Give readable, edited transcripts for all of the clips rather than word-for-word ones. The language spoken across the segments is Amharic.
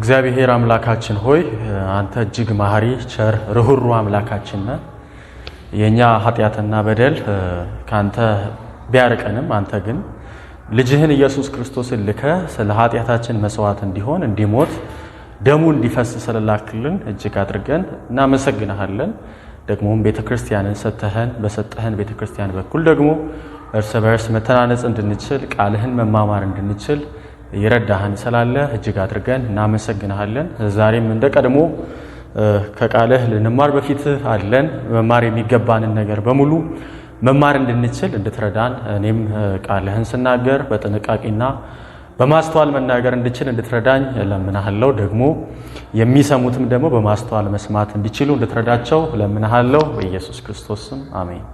እግዚአብሔር አምላካችን ሆይ አንተ እጅግ መሐሪ ቸር ርኅሩህ አምላካችን ነህ። የኛ ኃጢያትና በደል ካንተ ቢያርቀንም አንተ ግን ልጅህን ኢየሱስ ክርስቶስን ልከ ስለ ኃጢያታችን መስዋዕት እንዲሆን እንዲሞት ደሙ እንዲፈስ ስለላክልን እጅግ አድርገን እናመሰግናለን። ደግሞም ቤተክርስቲያንን ሰተህን በሰጠህን ቤተክርስቲያን በኩል ደግሞ እርስ በርስ መተናነጽ እንድንችል ቃልህን መማማር እንድንችል ይረዳህን ስላለ እጅግ አድርገን እናመሰግናለን። ዛሬም እንደቀድሞ ከቃልህ ልንማር በፊትህ አለን። መማር የሚገባንን ነገር በሙሉ መማር እንድንችል እንድትረዳን እኔም ቃልህን ስናገር በጥንቃቄና በማስተዋል መናገር እንድችል እንድትረዳኝ ለምንሃለው። ደግሞ የሚሰሙትም ደግሞ በማስተዋል መስማት እንዲችሉ እንድትረዳቸው ለምንሃለው። በኢየሱስ ክርስቶስ ስም አሜን።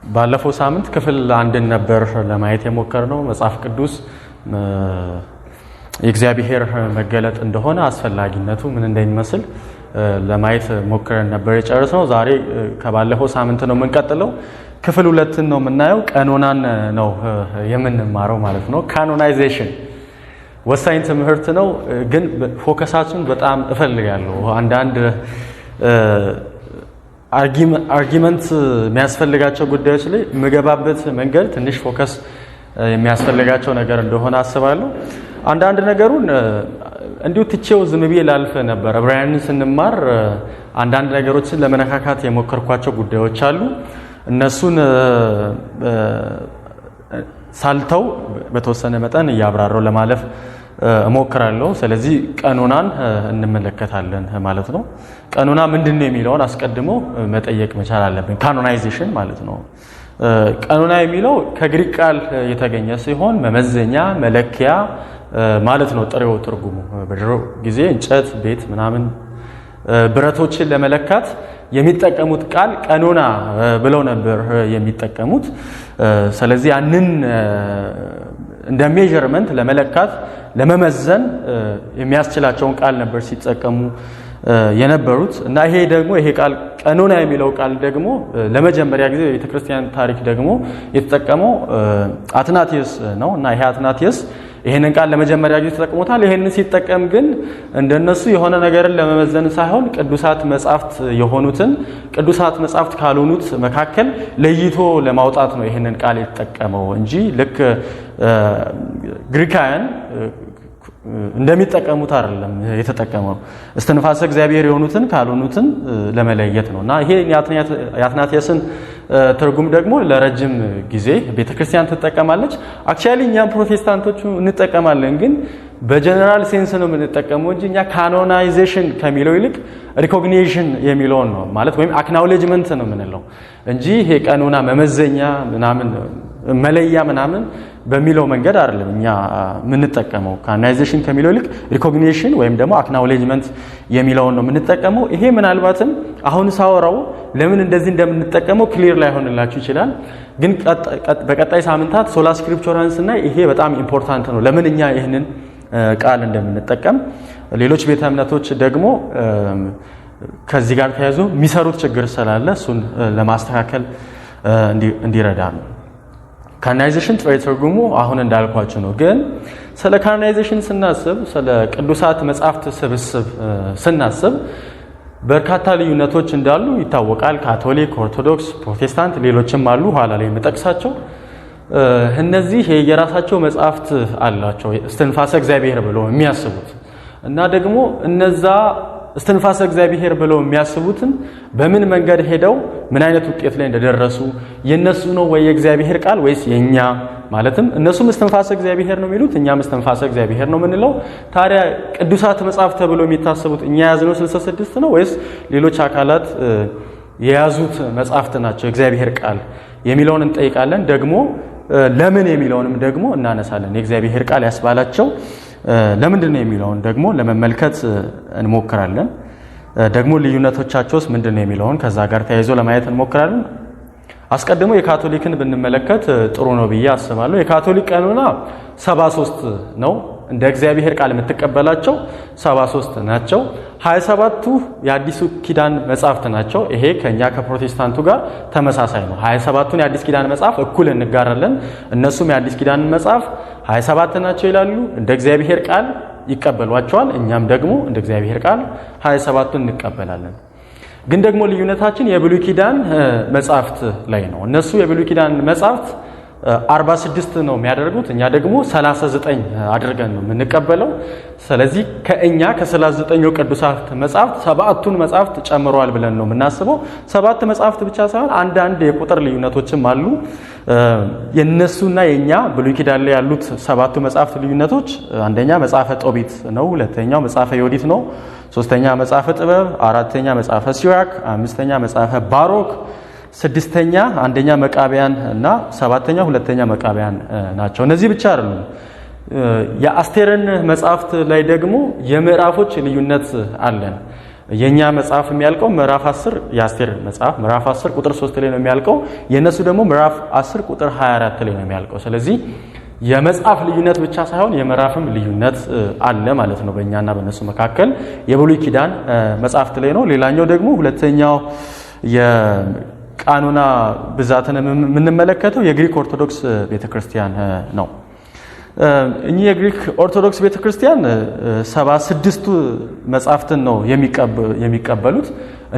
ባለፈው ሳምንት ክፍል አንድን ነበር ለማየት የሞከርነው። መጽሐፍ ቅዱስ የእግዚአብሔር መገለጥ እንደሆነ አስፈላጊነቱ ምን እንደሚመስል ለማየት ሞክረን ነበር የጨረስነው። ዛሬ ከባለፈው ሳምንት ነው የምንቀጥለው። ክፍል ሁለትን ነው የምናየው። ቀኖናን ነው የምንማረው ማለት ነው። ካኖናይዜሽን ወሳኝ ትምህርት ነው፣ ግን ፎከሳችን በጣም እፈልጋለሁ። አንዳንድ አርጊመንት የሚያስፈልጋቸው ጉዳዮች ላይ የምገባበት መንገድ ትንሽ ፎከስ የሚያስፈልጋቸው ነገር እንደሆነ አስባለሁ። አንዳንድ ነገሩን እንዲሁ ትቼው ዝም ብዬ ላልፍ ነበር። ዕብራውያንን ስንማር አንዳንድ ነገሮችን ለመነካካት የሞከርኳቸው ጉዳዮች አሉ። እነሱን ሳልተው በተወሰነ መጠን እያብራራው ለማለፍ እሞክራለሁ። ስለዚህ ቀኖናን እንመለከታለን ማለት ነው። ቀኖና ምንድነው የሚለውን አስቀድሞ መጠየቅ መቻል አለብን። ካኖናይዜሽን ማለት ነው። ቀኖና የሚለው ከግሪክ ቃል የተገኘ ሲሆን መመዘኛ፣ መለኪያ ማለት ነው ጥሬው ትርጉሙ። በድሮ ጊዜ እንጨት፣ ቤት ምናምን ብረቶችን ለመለካት የሚጠቀሙት ቃል ቀኖና ብለው ነበር የሚጠቀሙት። ስለዚህ ያንን እንደ ሜዠርመንት ለመለካት ለመመዘን የሚያስችላቸውን ቃል ነበር ሲጠቀሙ የነበሩት እና ይሄ ቃል ቀኖና የሚለው ቃል ደግሞ ለመጀመሪያ ጊዜ የቤተክርስቲያን ታሪክ ደግሞ የተጠቀመው አትናቴዎስ ነው እና ይሄ አትናቴዎስ ይሄንን ቃል ለመጀመሪያ ጊዜ ተጠቅሞታል። ይሄንን ሲጠቀም ግን እንደነሱ የሆነ ነገርን ለመመዘን ሳይሆን ቅዱሳት መጻሕፍት የሆኑትን ቅዱሳት መጻሕፍት ካልሆኑት መካከል ለይቶ ለማውጣት ነው ይሄንን ቃል የተጠቀመው እንጂ ልክ ግሪካውያን እንደሚጠቀሙት አይደለም የተጠቀመው። እስትንፋሰ እግዚአብሔር የሆኑትን ካልሆኑትን ለመለየት ነው እና ይሄ የአትናቴዎስን ትርጉም ደግሞ ለረጅም ጊዜ ቤተክርስቲያን ትጠቀማለች። አክቹአሊ እኛም ፕሮቴስታንቶቹ እንጠቀማለን፣ ግን በጀነራል ሴንስ ነው የምንጠቀመው እንጂ እኛ ካኖናይዜሽን ከሚለው ይልቅ ሪኮግኒሽን የሚለውን ነው ማለት ወይም አክናውሌጅመንት ነው የምንለው እንጂ ይሄ ቀኖና መመዘኛ ምናምን መለያ ምናምን በሚለው መንገድ አይደለም እኛ የምንጠቀመው። ካኖናይዜሽን ከሚለው ይልቅ ሪኮግኒሽን ወይም ደግሞ አክናውሌጅመንት የሚለውን ነው የምንጠቀመው። ይሄ ምናልባትም አሁን ሳወራው ለምን እንደዚህ እንደምንጠቀመው ክሊር ላይሆንላችሁ ይችላል፣ ግን በቀጣይ ሳምንታት ሶላ ስክሪፕቹራንስ እና ይሄ በጣም ኢምፖርታንት ነው ለምን እኛ ይህንን ቃል እንደምንጠቀም። ሌሎች ቤተ እምነቶች ደግሞ ከዚህ ጋር ተያይዞ የሚሰሩት ችግር ስላለ እሱን ለማስተካከል እንዲረዳ ነው። ካኖናይዜሽን ጥሬ ትርጉሙ አሁን እንዳልኳችሁ ነው። ግን ስለ ካኖናይዜሽን ስናስብ ስለ ቅዱሳት መጻሕፍት ስብስብ ስናስብ በርካታ ልዩነቶች እንዳሉ ይታወቃል። ካቶሊክ፣ ኦርቶዶክስ፣ ፕሮቴስታንት ሌሎችም አሉ ኋላ ላይ የምጠቅሳቸው። እነዚህ የራሳቸው መጻሕፍት አላቸው እስትንፋሰ እግዚአብሔር ብለው የሚያስቡት እና ደግሞ እነዛ እስትንፋሰ እግዚአብሔር ብለው የሚያስቡትን በምን መንገድ ሄደው ምን አይነት ውጤት ላይ እንደደረሱ የነሱ ነው ወይ የእግዚአብሔር ቃል ወይስ የኛ? ማለትም እነሱም እስትንፋሰ እግዚአብሔር ነው የሚሉት፣ እኛም እስትንፋሰ እግዚአብሔር ነው የምንለው። ታዲያ ቅዱሳት መጻሕፍት ተብለው የሚታሰቡት እኛ ያዝነው 66 ነው ወይስ ሌሎች አካላት የያዙት መጻሕፍት ናቸው የእግዚአብሔር ቃል የሚለውን እንጠይቃለን። ደግሞ ለምን የሚለውንም ደግሞ እናነሳለን። የእግዚአብሔር ቃል ያስባላቸው ለምንድን ነው የሚለውን ደግሞ ለመመልከት እንሞክራለን። ደግሞ ልዩነቶቻቸውስ ምንድን ነው የሚለውን ከዛ ጋር ተያይዞ ለማየት እንሞክራለን። አስቀድሞ የካቶሊክን ብንመለከት ጥሩ ነው ብዬ አስባለሁ። የካቶሊክ ቀኖና 73 ነው። እንደ እግዚአብሔር ቃል የምትቀበላቸው 73 ናቸው። 27ቱ የአዲሱ ኪዳን መጻሕፍት ናቸው። ይሄ ከኛ ከፕሮቴስታንቱ ጋር ተመሳሳይ ነው። 27ቱን የአዲስ ኪዳን መጽሐፍ እኩል እንጋራለን። እነሱም የአዲስ ኪዳን መጽሐፍ 27 ናቸው ይላሉ። እንደ እግዚአብሔር ቃል ይቀበሏቸዋል። እኛም ደግሞ እንደ እግዚአብሔር ቃል 27ቱን እንቀበላለን። ግን ደግሞ ልዩነታችን የብሉይ ኪዳን መጽሐፍት ላይ ነው። እነሱ የብሉይ ኪዳን መጽሐፍት 46 ነው የሚያደርጉት፣ እኛ ደግሞ 39 አድርገን ነው የምንቀበለው። ስለዚህ ከእኛ ከ39ኙ ቅዱሳት መጽሐፍት 7ቱን መጽሐፍት ጨምረዋል ብለን ነው የምናስበው። 7 መጽሐፍት ብቻ ሳይሆን አንዳንድ የቁጥር ልዩነቶችም አሉ። የነሱና የኛ ብሉይ ኪዳን ላይ ያሉት 7ቱ መጽሐፍት ልዩነቶች አንደኛ መጽሐፈ ጦቢት ነው፣ ሁለተኛው መጽሐፈ ዮዲት ነው፣ ሶስተኛ መጽሐፈ ጥበብ፣ አራተኛ መጽሐፈ ሲራክ፣ አምስተኛ መጽሐፈ ባሮክ፣ ስድስተኛ አንደኛ መቃብያን እና ሰባተኛ ሁለተኛ መቃብያን ናቸው። እነዚህ ብቻ አይደሉም። የአስቴርን መጽሐፍት ላይ ደግሞ የምዕራፎች ልዩነት አለን። የኛ መጽሐፍ የሚያልቀው ምዕራፍ 10 የአስቴር መጽሐፍ ምዕራፍ 10 ቁጥር 3 ላይ ነው የሚያልቀው። የነሱ ደግሞ ምዕራፍ 10 ቁጥር 24 ላይ ነው የሚያልቀው። ስለዚህ የመጽሐፍ ልዩነት ብቻ ሳይሆን የምዕራፍም ልዩነት አለ ማለት ነው በእኛና በእነሱ መካከል። የብሉይ ኪዳን መጽሐፍት ላይ ነው። ሌላኛው ደግሞ ሁለተኛው የቃኑና ብዛትን የምንመለከተው የግሪክ ኦርቶዶክስ ቤተክርስቲያን ነው። እኚህ የግሪክ ኦርቶዶክስ ቤተክርስቲያን 76ቱ መጽሐፍትን ነው የሚቀበሉት።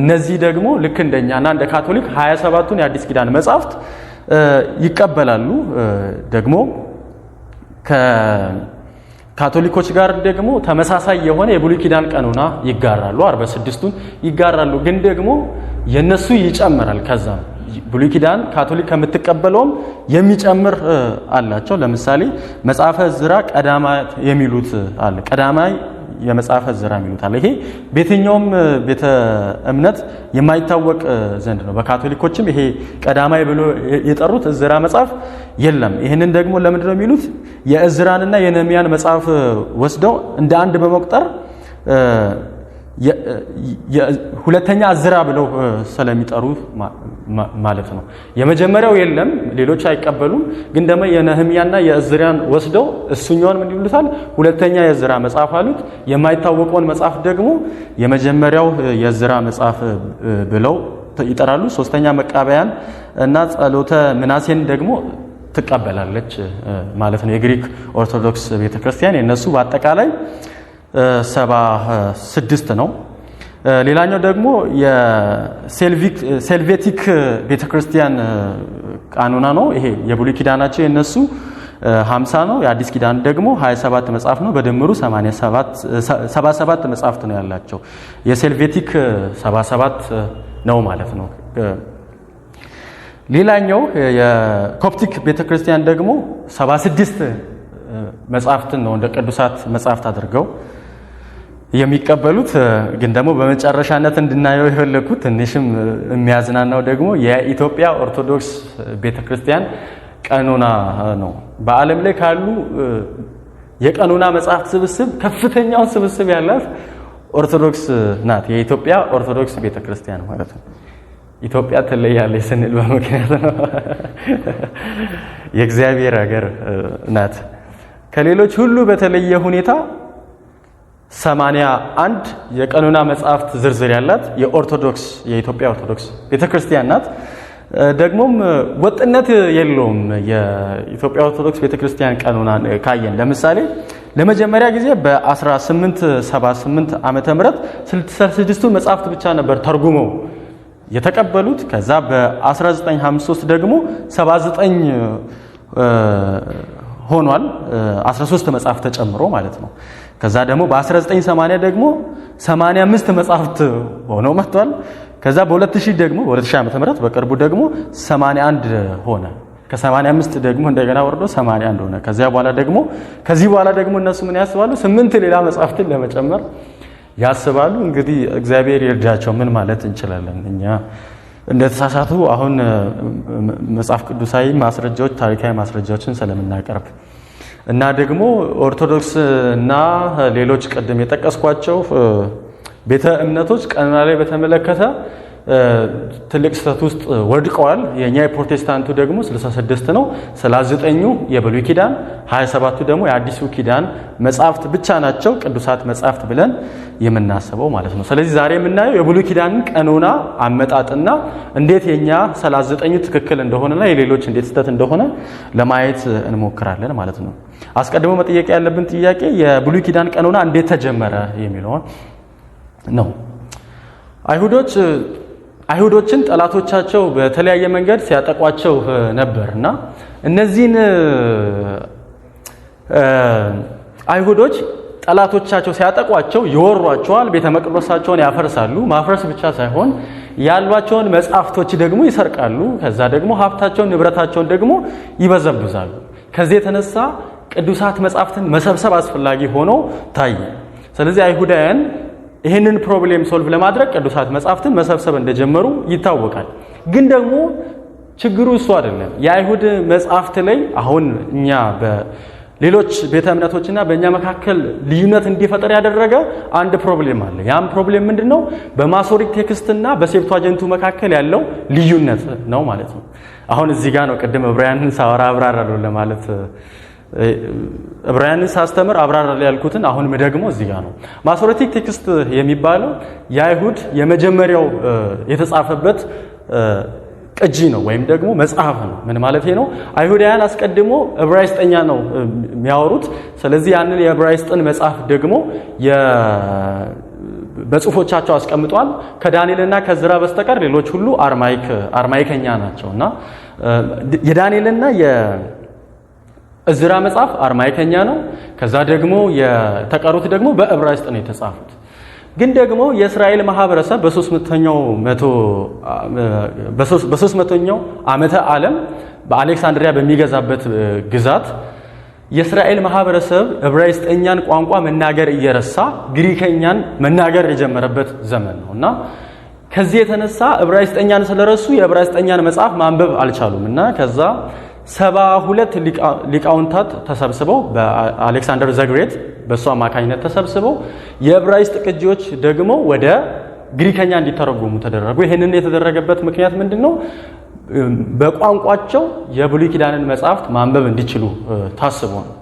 እነዚህ ደግሞ ልክ እንደኛና እንደ ካቶሊክ 27ቱን የአዲስ ኪዳን መጽሐፍት ይቀበላሉ። ደግሞ ከካቶሊኮች ጋር ደግሞ ተመሳሳይ የሆነ የብሉይ ኪዳን ቀኖና ይጋራሉ። 46ቱን ይጋራሉ። ግን ደግሞ የነሱ ይጨምራል። ከዛ ብሉይ ኪዳን ካቶሊክ ከምትቀበለውም የሚጨምር አላቸው። ለምሳሌ መጽሐፈ ዕዝራ ቀዳማይ የሚሉት አለ። ቀዳማይ የመጽሐፈ ዕዝራ የሚሉት አለ። ይሄ በየትኛውም ቤተ እምነት የማይታወቅ ዘንድ ነው። በካቶሊኮችም ይሄ ቀዳማይ ብሎ የጠሩት ዕዝራ መጽሐፍ የለም። ይህንን ደግሞ ለምንድን ነው የሚሉት? የዕዝራንና የነህምያን መጽሐፍ ወስደው እንደ አንድ በመቁጠር ሁለተኛ ዕዝራ ብለው ስለሚጠሩ ማለት ነው። የመጀመሪያው የለም፣ ሌሎች አይቀበሉም። ግን ደግሞ የነህምያና የዕዝራን ወስደው እሱኛውን ምን ይሉታል? ሁለተኛ የዕዝራ መጽሐፍ አሉት። የማይታወቀውን መጽሐፍ ደግሞ የመጀመሪያው የዕዝራ መጽሐፍ ብለው ይጠራሉ። ሶስተኛ መቃብያን እና ጸሎተ ምናሴን ደግሞ ትቀበላለች ማለት ነው የግሪክ ኦርቶዶክስ ቤተክርስቲያን። የነሱ በአጠቃላይ 76 ነው። ሌላኛው ደግሞ የሴልቬቲክ ቤተክርስቲያን ቃኑና ነው። ይሄ የብሉይ ኪዳናቸው የነሱ 50 ነው። የአዲስ ኪዳን ደግሞ 27 መጽሐፍ ነው። በድምሩ 77 መጽሐፍት ነው ያላቸው። የሴልቬቲክ 77 ነው ማለት ነው። ሌላኛው የኮፕቲክ ቤተክርስቲያን ደግሞ 76 መጽሐፍትን ነው እንደ ቅዱሳት መጽሐፍት አድርገው የሚቀበሉት። ግን ደግሞ በመጨረሻነት እንድናየው የፈለኩት ትንሽም የሚያዝናናው ደግሞ የኢትዮጵያ ኦርቶዶክስ ቤተክርስቲያን ቀኖና ነው። በዓለም ላይ ካሉ የቀኖና መጽሐፍት ስብስብ ከፍተኛውን ስብስብ ያላት ኦርቶዶክስ ናት። የኢትዮጵያ ኦርቶዶክስ ቤተክርስቲያን ማለት ነው። ኢትዮጵያ ትለያለች ስንል በምክንያት ነው። የእግዚአብሔር ሀገር ናት። ከሌሎች ሁሉ በተለየ ሁኔታ 81 የቀኖና መጽሐፍት ዝርዝር ያላት የኢትዮጵያ ኦርቶዶክስ ቤተክርስቲያን ናት። ደግሞም ወጥነት የለውም። የኢትዮጵያ ኦርቶዶክስ ቤተክርስቲያን ቀኖና ካየን ለምሳሌ ለመጀመሪያ ጊዜ በ1878 ዓመተ ምህረት 66ቱ መጽሐፍት ብቻ ነበር ተርጉመው የተቀበሉት። ከዛ በ1953 ደግሞ 79 ሆኗል። 13 መጽሐፍ ተጨምሮ ማለት ነው። ከዛ ደግሞ በ1980 ደግሞ 85 መጽሐፍት ሆነው መጥቷል። ከዛ በ2000 ደግሞ በ2000 ዓመተ ምህረት በቅርቡ ደግሞ 81 ሆነ። ከ85 ደግሞ እንደገና ወርዶ 81 ሆነ። ከዚህ በኋላ ደግሞ እነሱ ምን ያስባሉ? 8 ሌላ መጽሐፍትን ለመጨመር ያስባሉ። እንግዲህ እግዚአብሔር ይርዳቸው። ምን ማለት እንችላለን እኛ እንደተሳሳቱ አሁን መጽሐፍ ቅዱሳዊ ማስረጃዎች፣ ታሪካዊ ማስረጃዎችን ስለምናቀርብ እና ደግሞ ኦርቶዶክስ እና ሌሎች ቅድም የጠቀስኳቸው ቤተ እምነቶች ቀኖና ላይ በተመለከተ ትልቅ ስህተት ውስጥ ወድቀዋል። የኛ የፕሮቴስታንቱ ደግሞ 66 ነው። 39ኙ የብሉይ ኪዳን፣ 27ቱ ደግሞ የአዲሱ ኪዳን መጻሕፍት ብቻ ናቸው ቅዱሳት መጻሕፍት ብለን የምናስበው ማለት ነው። ስለዚህ ዛሬ የምናየው የብሉይ ኪዳንን ቀኖና አመጣጥና እንዴት የኛ 39ኙ ትክክል እንደሆነና የሌሎች እንዴት ስህተት እንደሆነ ለማየት እንሞክራለን ማለት ነው። አስቀድሞ መጠየቅ ያለብን ጥያቄ የብሉይ ኪዳን ቀኖና እንዴት ተጀመረ የሚለውን ነው። አይሁዶችን ጠላቶቻቸው በተለያየ መንገድ ሲያጠቋቸው ነበርና እነዚህን አይሁዶች ጠላቶቻቸው ሲያጠቋቸው ይወሯቸዋል፣ ቤተ መቅደሳቸውን ያፈርሳሉ። ማፍረስ ብቻ ሳይሆን ያሏቸውን መጻሕፍቶች ደግሞ ይሰርቃሉ። ከዛ ደግሞ ሀብታቸውን ንብረታቸውን ደግሞ ይበዘብዛሉ። ከዚህ የተነሳ ቅዱሳት መጻሕፍትን መሰብሰብ አስፈላጊ ሆኖ ታየ። ስለዚህ አይሁዳውያን ይህንን ፕሮብሌም ሶልቭ ለማድረግ ቅዱሳት መጻሕፍትን መሰብሰብ እንደጀመሩ ይታወቃል። ግን ደግሞ ችግሩ እሱ አይደለም። የአይሁድ መጻሕፍት ላይ አሁን እኛ በሌሎች ቤተ እምነቶችና በእኛ መካከል ልዩነት እንዲፈጠር ያደረገ አንድ ፕሮብሌም አለ። ያም ፕሮብሌም ምንድነው? በማሶሪክ ቴክስትና በሴፕቷጀንቱ መካከል ያለው ልዩነት ነው ማለት ነው። አሁን እዚህ ጋር ነው ቅድም ዕብራውያንን ሳወራ አብራራለሁ ለማለት ዕብራውያንን ሳስተምር አብራራለሁ ያልኩትን አሁንም ደግሞ እዚህ ጋር ነው። ማሶሬቲክ ቴክስት የሚባለው የአይሁድ የመጀመሪያው የተጻፈበት ቅጂ ነው ወይም ደግሞ መጽሐፍ ነው። ምን ማለት ነው? አይሁዳውያን አስቀድሞ ዕብራይስጥኛ ነው የሚያወሩት። ስለዚህ ያንን የዕብራይስጥን መጽሐፍ ደግሞ በጽሁፎቻቸው አስቀምጧል። ከዳንኤልና ከዕዝራ በስተቀር ሌሎች ሁሉ አርማይከኛ ናቸውና የዳንኤልና የዕዝራ መጽሐፍ አርማይከኛ ነው። ከዛ ደግሞ የተቀሩት ደግሞ በዕብራይስጥ ነው የተጻፉት። ግን ደግሞ የእስራኤል ማህበረሰብ በ300ኛው ዓመተ ዓለም በአሌክሳንድሪያ በሚገዛበት ግዛት የእስራኤል ማህበረሰብ ዕብራይስጥኛን ቋንቋ መናገር እየረሳ ግሪከኛን መናገር የጀመረበት ዘመን ነውና ከዚህ የተነሳ ዕብራይስጥኛን ስለረሱ የዕብራይስጥኛን መጽሐፍ ማንበብ አልቻሉም እና ከዛ 72 ሊቃውንታት ተሰብስበው በአሌክሳንደር ዘግሬት በሱ አማካኝነት ተሰብስበው የዕብራይስጥ ቅጂዎች ደግሞ ወደ ግሪከኛ እንዲተረጎሙ ተደረጉ። ይሄንን የተደረገበት ምክንያት ምንድነው? በቋንቋቸው የብሉይ ኪዳንን መጽሐፍት ማንበብ እንዲችሉ ታስቦ ነው።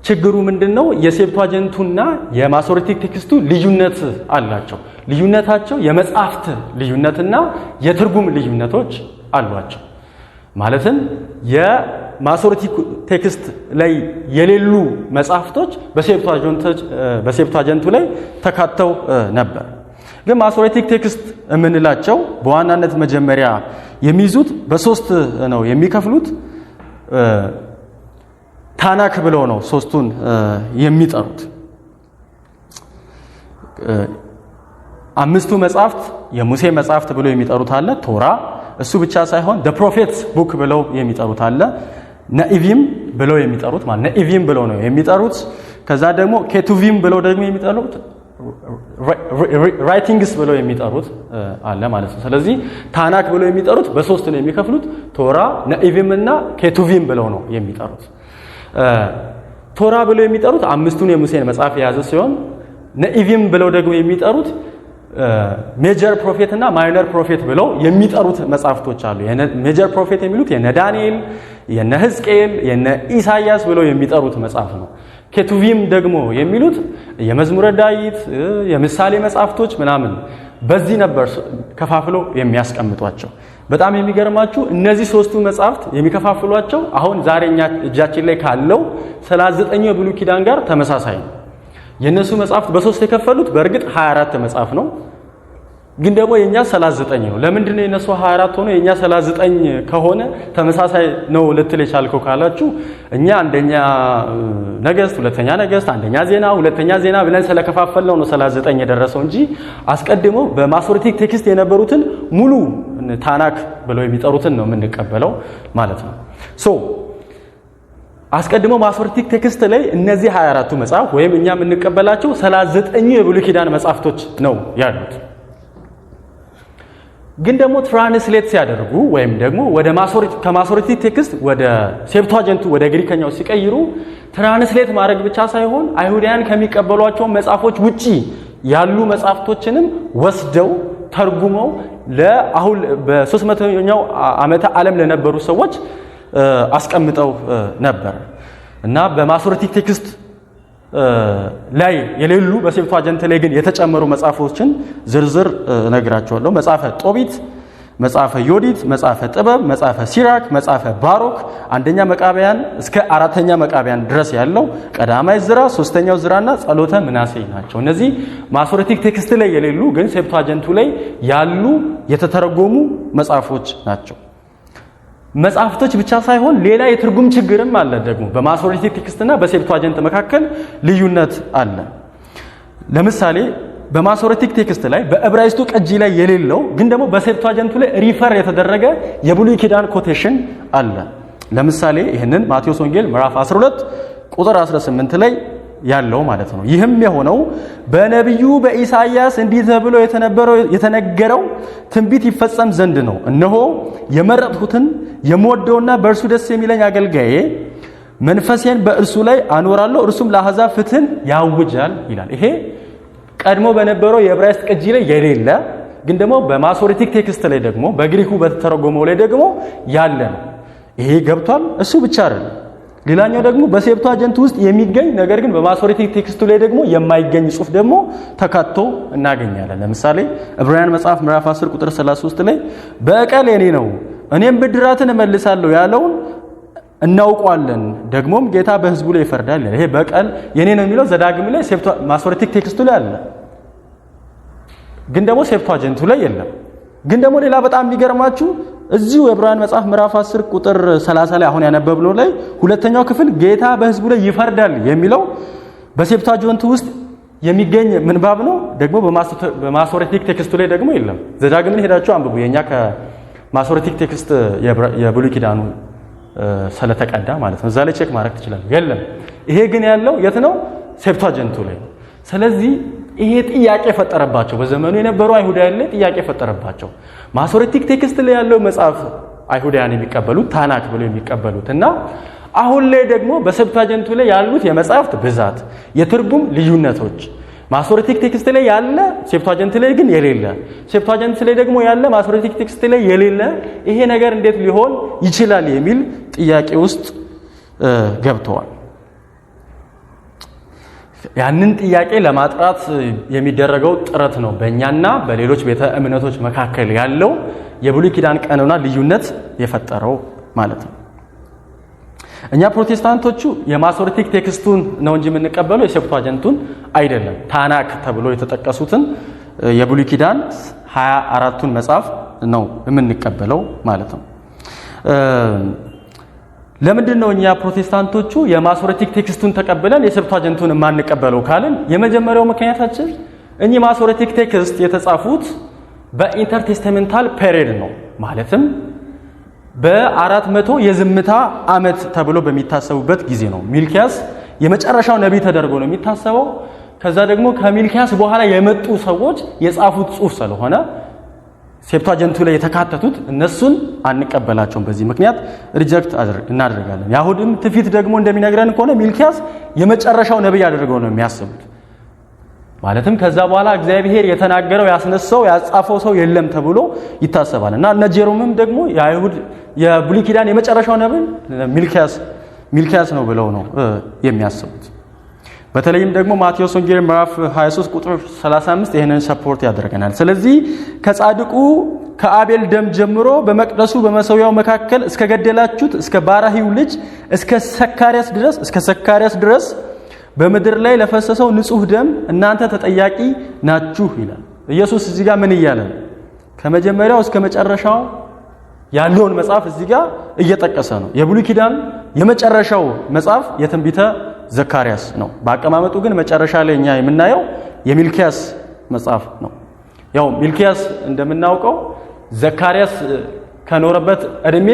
ችግሩ ምንድነው? የሴፕቷጀንቱና የማሶሬቲክ ቴክስቱ ልዩነት አላቸው። ልዩነታቸው የመጽሐፍት ልዩነትና የትርጉም ልዩነቶች አሏቸው። ማለትም የማሶሬቲክ ቴክስት ላይ የሌሉ መጽሐፍቶች በሴፕቷጀንቱ ላይ ተካተው ነበር። ግን ማሶሬቲክ ቴክስት የምንላቸው በዋናነት መጀመሪያ የሚይዙት በሶስት ነው የሚከፍሉት። ታናክ ብለው ነው ሶስቱን የሚጠሩት። አምስቱ መጽሐፍት የሙሴ መጽሐፍት ብለው የሚጠሩት አለ፣ ቶራ። እሱ ብቻ ሳይሆን the prophets book ብለው የሚጠሩት አለ፣ ነኢቪም ብለው የሚጠሩት ማለት ነኢቪም ብለው ነው የሚጠሩት። ከዛ ደግሞ ኬቱቪም ብለው ደግሞ የሚጠሩት ራይቲንግስ ብለው የሚጠሩት አለ ማለት ነው። ስለዚህ ታናክ ብለው የሚጠሩት በሶስት ነው የሚከፍሉት። ቶራ፣ ነኢቪም እና ኬቱቪም ብለው ነው የሚጠሩት። ቶራ ብለው የሚጠሩት አምስቱን የሙሴን መጽሐፍ የያዘ ሲሆን ነኢቪም ብለው ደግሞ የሚጠሩት ሜጀር ፕሮፌት እና ማይነር ፕሮፌት ብለው የሚጠሩት መጽሐፍቶች አሉ። ሜጀር ፕሮፌት የሚሉት የነ ዳንኤል፣ የነ ሕዝቅኤል፣ የነ ኢሳያስ ብለው የሚጠሩት መጽሐፍ ነው። ኬቱቪም ደግሞ የሚሉት የመዝሙረ ዳዊት፣ የምሳሌ መጽሐፍቶች ምናምን በዚህ ነበር ከፋፍለው የሚያስቀምጧቸው። በጣም የሚገርማችሁ እነዚህ ሶስቱ መጽሐፍት የሚከፋፍሏቸው አሁን ዛሬኛ እጃችን ላይ ካለው 39ኛው የብሉይ ኪዳን ጋር ተመሳሳይ ነው። የነሱ መጽሐፍት በሶስት የከፈሉት በእርግጥ 24 መጽሐፍ ነው፣ ግን ደግሞ የኛ 39 ነው። ለምንድን ነው የነሱ 24 ሆኖ የኛ 39 ከሆነ ተመሳሳይ ነው ልትል የቻልከው ካላችሁ እኛ አንደኛ ነገስት፣ ሁለተኛ ነገስት፣ አንደኛ ዜና፣ ሁለተኛ ዜና ብለን ስለከፋፈልነው ነው 39 የደረሰው እንጂ አስቀድሞ በማሶሬቲክ ቴክስት የነበሩትን ሙሉ ታናክ ብለው የሚጠሩትን ነው የምንቀበለው ማለት ነው። አስቀድሞ ማሶሬቲክ ቴክስት ላይ እነዚህ 24ቱ መጽሐፍ ወይም እኛ የምንቀበላቸው 39 የብሉይ ኪዳን መጽሐፍቶች ነው ያሉት። ግን ደግሞ ትራንስሌት ሲያደርጉ ወይም ደግሞ ወደ ከማሶሬቲክ ቴክስት ወደ ሴፕቷጀንቱ ወደ ግሪከኛው ሲቀይሩ ትራንስሌት ማድረግ ብቻ ሳይሆን አይሁዳውያን ከሚቀበሏቸው መጽሐፎች ውጪ ያሉ መጻሕፍቶችንም ወስደው ተርጉመው ለአሁን በ300ኛው ዓመተ ዓለም ለነበሩ ሰዎች አስቀምጠው ነበር እና በማሶሬቲክ ቴክስት ላይ የሌሉ በሴፕቱአጀንት ላይ ግን የተጨመሩ መጻሕፍቶችን ዝርዝር ነግራቸዋለሁ። መጽሐፈ ጦቢት፣ መጽሐፈ ዮዲት፣ መጽሐፈ ጥበብ፣ መጽሐፈ ሲራክ፣ መጽሐፈ ባሮክ፣ አንደኛ መቃብያን እስከ አራተኛ መቃብያን ድረስ ያለው ቀዳማይ ዝራ፣ ሶስተኛው ዝራና ጸሎተ ምናሴ ናቸው። እነዚህ ማሶሬቲክ ቴክስት ላይ የሌሉ ግን ሴፕቱአጀንቱ ላይ ያሉ የተተረጎሙ መጽሐፎች ናቸው። መጽሐፍቶች ብቻ ሳይሆን ሌላ የትርጉም ችግርም አለ። ደግሞ በማሶሬቲክ ቴክስትና በሴፕቱአጀንት መካከል ልዩነት አለ። ለምሳሌ በማሶሬቲክ ቴክስት ላይ በዕብራይስጡ ቅጂ ላይ የሌለው ግን ደግሞ በሴፕቱአጀንቱ ላይ ሪፈር የተደረገ የብሉይ ኪዳን ኮቴሽን አለ። ለምሳሌ ይህንን ማቴዎስ ወንጌል ምዕራፍ 12 ቁጥር 18 ላይ ያለው ማለት ነው። ይህም የሆነው በነቢዩ በኢሳይያስ እንዲህ ተብሎ የተነገረው ትንቢት ይፈጸም ዘንድ ነው። እነሆ የመረጥሁትን የምወደውና በእርሱ ደስ የሚለኝ አገልጋዬ መንፈሴን በእርሱ ላይ አኖራለሁ፣ እርሱም ለአሕዛብ ፍትሕን ያውጃል ይላል። ይሄ ቀድሞ በነበረው የዕብራይስጥ ቅጂ ላይ የሌለ ግን ደግሞ በማሶሬቲክ ቴክስት ላይ ደግሞ በግሪኩ በተተረጎመው ላይ ደግሞ ያለ ነው። ይሄ ገብቷል። እሱ ብቻ አይደለም። ሌላኛው ደግሞ በሴፕቱአጀንት ውስጥ የሚገኝ ነገር ግን በማሶሬቲክ ቴክስቱ ላይ ደግሞ የማይገኝ ጽሑፍ ደግሞ ተካቶ እናገኛለን። ለምሳሌ ዕብራውያን መጽሐፍ ምዕራፍ 10 ቁጥር 33 ላይ በቀል የኔ ነው እኔም ብድራትን እመልሳለሁ ያለውን እናውቋለን፣ ደግሞም ጌታ በሕዝቡ ላይ ይፈርዳል። ይሄ በቀል የኔ ነው የሚለው ዘዳግም ላይ ማሶሬቲክ ቴክስቱ ላይ አለ፣ ግን ደግሞ ሴፕቱአጀንቱ ላይ የለም። ግን ደግሞ ሌላ በጣም የሚገርማችሁ እዚሁ ዕብራውያን መጽሐፍ ምዕራፍ 10 ቁጥር 30 ላይ አሁን ያነበብነው ላይ ሁለተኛው ክፍል ጌታ በሕዝቡ ላይ ይፈርዳል የሚለው በሴፕቱአጀንቱ ውስጥ የሚገኝ ምንባብ ነው። ደግሞ በማሶሬቲክ ቴክስቱ ላይ ደግሞ የለም። ዘዳግምን ሄዳችሁ አንብቡ። የኛ ከማሶሬቲክ ቴክስት የብሉይ ኪዳኑ ስለተቀዳ ማለት ነው። እዛ ላይ ቼክ ማድረግ ትችላለህ። የለም። ይሄ ግን ያለው የት ነው? ሴፕቱአጀንቱ ላይ። ስለዚህ ይሄ ጥያቄ ፈጠረባቸው። በዘመኑ የነበሩ አይሁዳውያን ላይ ጥያቄ ፈጠረባቸው። ማሶሬቲክ ቴክስት ላይ ያለው መጽሐፍ አይሁዳውያን የሚቀበሉት ታናክ ብለው የሚቀበሉት እና አሁን ላይ ደግሞ በሴፕቱአጀንቱ ላይ ያሉት የመጽሐፍት ብዛት፣ የትርጉም ልዩነቶች ማሶሬቲክ ቴክስት ላይ ያለ ሴፕቱአጀንት ላይ ግን የሌለ፣ ሴፕቱአጀንት ላይ ደግሞ ያለ ማሶሬቲክ ቴክስት ላይ የሌለ፣ ይሄ ነገር እንዴት ሊሆን ይችላል የሚል ጥያቄ ውስጥ ገብተዋል። ያንን ጥያቄ ለማጥራት የሚደረገው ጥረት ነው በእኛና በሌሎች ቤተ እምነቶች መካከል ያለው የብሉይ ኪዳን ቀኖና ልዩነት የፈጠረው ማለት ነው። እኛ ፕሮቴስታንቶቹ የማሶሬቲክ ቴክስቱን ነው እንጂ የምንቀበለው የሴፕቱአጀንቱን አይደለም። ታናክ ተብሎ የተጠቀሱትን የብሉይ ኪዳን 24ቱን መጽሐፍ ነው የምንቀበለው ማለት ነው። ለምንድን ነው እኛ ፕሮቴስታንቶቹ የማሶሬቲክ ቴክስቱን ተቀብለን የሴፕቱአጀንቱን የማንቀበለው ካልን የመጀመሪያው ምክንያታችን እኚህ ማሶሬቲክ ቴክስት የተጻፉት በኢንተርቴስተመንታል ፔሪድ ነው። ማለትም በ400 የዝምታ ዓመት ተብሎ በሚታሰቡበት ጊዜ ነው። ሚልኪያስ የመጨረሻው ነቢይ ተደርጎ ነው የሚታሰበው። ከዛ ደግሞ ከሚልኪያስ በኋላ የመጡ ሰዎች የጻፉት ጽሑፍ ስለሆነ ሴፕቱአጀንቱ ላይ የተካተቱት እነሱን አንቀበላቸውም። በዚህ ምክንያት ሪጀክት እናደርጋለን። የአይሁድም ትውፊት ደግሞ እንደሚነግረን ከሆነ ሚልኪያስ የመጨረሻው ነቢይ አድርገው ነው የሚያስቡት። ማለትም ከዛ በኋላ እግዚአብሔር የተናገረው ያስነሳው ያጻፈው ሰው የለም ተብሎ ይታሰባል እና እነ ጄሮምም ደግሞ የአይሁድ የብሉይ ኪዳን የመጨረሻው ነቢይ ሚልኪያስ ነው ብለው ነው የሚያስቡት። በተለይም ደግሞ ማቴዎስ ወንጌል ምዕራፍ 23 ቁጥር 35 ይሄንን ሰፖርት ያደርገናል። ስለዚህ ከጻድቁ ከአቤል ደም ጀምሮ በመቅደሱ በመሠዊያው መካከል እስከ ገደላችሁት እስከ ባራሂው ልጅ እስከ ሰካርያስ ድረስ በምድር ላይ ለፈሰሰው ንጹህ ደም እናንተ ተጠያቂ ናችሁ ይላል። ኢየሱስ እዚህ ጋር ምን እያለ ነው? ከመጀመሪያው እስከ መጨረሻው ያለውን መጽሐፍ እዚህ ጋር እየጠቀሰ ነው። የብሉይ ኪዳን የመጨረሻው መጽሐፍ የትንቢተ ዘካርያስ ነው። በአቀማመጡ ግን መጨረሻ ላይ እኛ የምናየው የሚልኪያስ መጽሐፍ ነው። ያው ሚልኪያስ እንደምናውቀው ዘካርያስ ከኖረበት እድሜ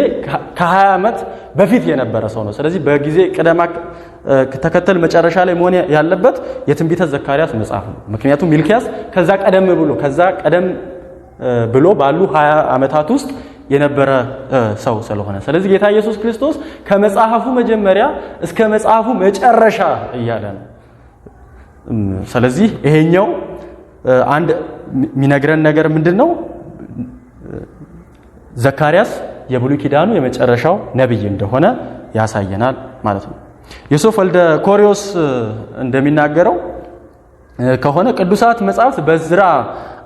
ከ20 ዓመት በፊት የነበረ ሰው ነው። ስለዚህ በጊዜ ቅደማ ተከተል መጨረሻ ላይ መሆን ያለበት የትንቢተ ዘካርያስ መጽሐፍ ነው። ምክንያቱም ሚልኪያስ ከዛ ቀደም ብሎ ባሉ 20 ዓመታት ውስጥ የነበረ ሰው ስለሆነ፣ ስለዚህ ጌታ ኢየሱስ ክርስቶስ ከመጽሐፉ መጀመሪያ እስከ መጽሐፉ መጨረሻ እያለ ነው። ስለዚህ ይሄኛው አንድ የሚነግረን ነገር ምንድነው? ዘካርያስ የብሉይ ኪዳኑ የመጨረሻው ነብይ እንደሆነ ያሳየናል ማለት ነው። ዮሴፍ ወልደ ኮሪዮስ እንደሚናገረው ከሆነ ቅዱሳት መጻሕፍት በዕዝራ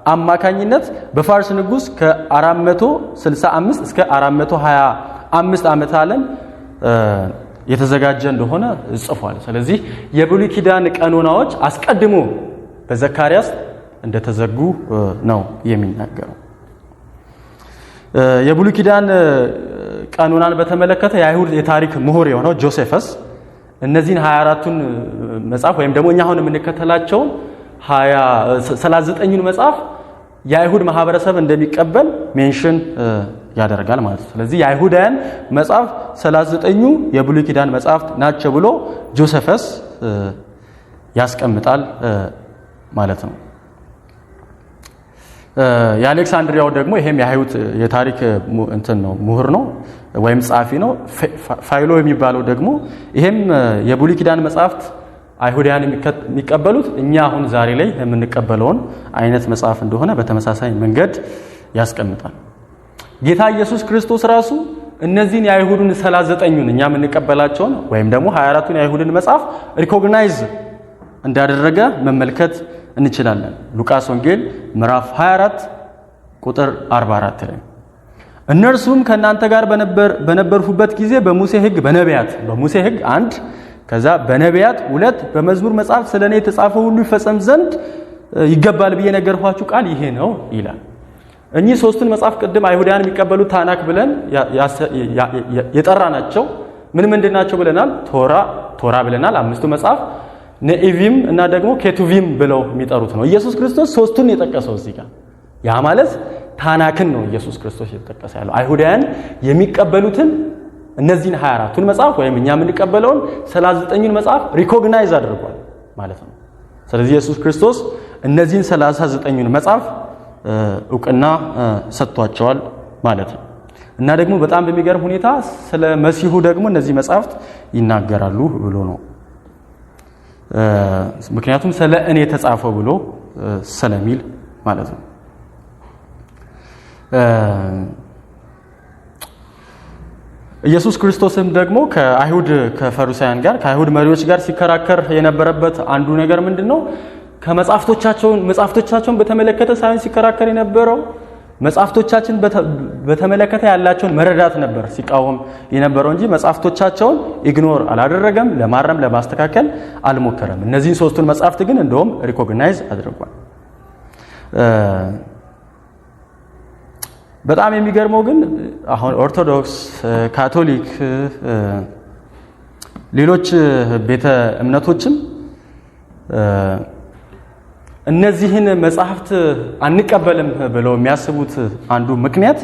አማካኝነት በፋርስ ንጉስ ከ465 እስከ 425 ዓመተ ዓለም የተዘጋጀ እንደሆነ ጽፏል። ስለዚህ የብሉይ ኪዳን ቀኖናዎች አስቀድሞ በዘካርያስ እንደተዘጉ ነው የሚናገረው። የብሉይ ኪዳን ቀኖናን በተመለከተ የአይሁድ የታሪክ ምሁር የሆነው ጆሴፈስ እነዚህን 24ቱን መጽሐፍ ወይም ደግሞ እኛ አሁን የምንከተላቸውን 39ኙን መጽሐፍ የአይሁድ ማህበረሰብ እንደሚቀበል ሜንሽን ያደርጋል ማለት ነው። ስለዚህ የአይሁዳውያን መጽሐፍ 39ኙ የብሉይ ኪዳን መጽሐፍት ናቸው ብሎ ጆሴፈስ ያስቀምጣል ማለት ነው። የአሌክሳንድሪያው ደግሞ ይሄም የአይሁድ የታሪክ እንትን ነው ምሁር ነው ወይም ጻፊ ነው። ፋይሎ የሚባለው ደግሞ ይሄም የብሉይ ኪዳን መጽሐፍት አይሁዳውያን የሚቀበሉት እኛ አሁን ዛሬ ላይ የምንቀበለውን አይነት መጽሐፍ እንደሆነ በተመሳሳይ መንገድ ያስቀምጣል። ጌታ ኢየሱስ ክርስቶስ ራሱ እነዚህን የአይሁድን 39ኙን እኛ የምንቀበላቸውን ወይም ደግሞ 24ቱን የአይሁድን መጽሐፍ ሪኮግናይዝ እንዳደረገ መመልከት እንችላለን። ሉቃስ ወንጌል ምዕራፍ 24 ቁጥር 44 ላይ እነርሱም ከናንተ ጋር በነበርሁበት ጊዜ በሙሴ ሕግ በሙሴ ሕግ 1 ከዛ በነቢያት 2 በመዝሙር መጽሐፍ ስለኔ የተጻፈው ሁሉ ይፈጸም ዘንድ ይገባል ብዬ ነገርኋችሁ ቃል ይሄ ነው ይላል። እኚህ ሶስቱን መጽሐፍ ቅድም አይሁዳውያን የሚቀበሉት ታናክ ብለን የጠራናቸው ምንድናቸው ብለናል? ቶራ ብለናል። 5ቱ መጽሐፍ ነኢቪም እና ደግሞ ኬቱቪም ብለው የሚጠሩት ነው። ኢየሱስ ክርስቶስ ሶስቱን የጠቀሰው እዚህ ጋር ያ ማለት ታናክን ነው ኢየሱስ ክርስቶስ የተጠቀሰ ያለው። አይሁዳውያን የሚቀበሉትን እነዚህን 24ቱን መጽሐፍ ወይም እኛ የምንቀበለውን 39ኙን መጽሐፍ ሪኮግናይዝ አድርጓል ማለት ነው። ስለዚህ ኢየሱስ ክርስቶስ እነዚህን 39ኙን መጽሐፍ ዕውቅና ሰጥቷቸዋል ማለት ነው። እና ደግሞ በጣም በሚገርም ሁኔታ ስለ መሲሁ ደግሞ እነዚህ መጽሐፍት ይናገራሉ ብሎ ነው። ምክንያቱም ስለ እኔ ተጻፈው ብሎ ስለሚል ማለት ነው። ኢየሱስ ክርስቶስም ደግሞ ከፈሪሳውያን ጋር ከአይሁድ መሪዎች ጋር ሲከራከር የነበረበት አንዱ ነገር ምንድነው? መጽሐፍቶቻቸውን በተመለከተ ሳይሆን ሲከራከር የነበረው መጽሐፍቶቻችን በተመለከተ ያላቸውን መረዳት ነበር ሲቃወም የነበረው እንጂ መጽሐፍቶቻቸውን ኢግኖር አላደረገም፣ ለማረም ለማስተካከል አልሞከረም። እነዚህን ሶስቱን መጽሐፍት ግን እንደውም ሪኮግናይዝ አድርጓል። በጣም የሚገርመው ግን አሁን ኦርቶዶክስ፣ ካቶሊክ፣ ሌሎች ቤተ እምነቶችም እነዚህን መጽሐፍት አንቀበልም ብለው የሚያስቡት አንዱ ምክንያት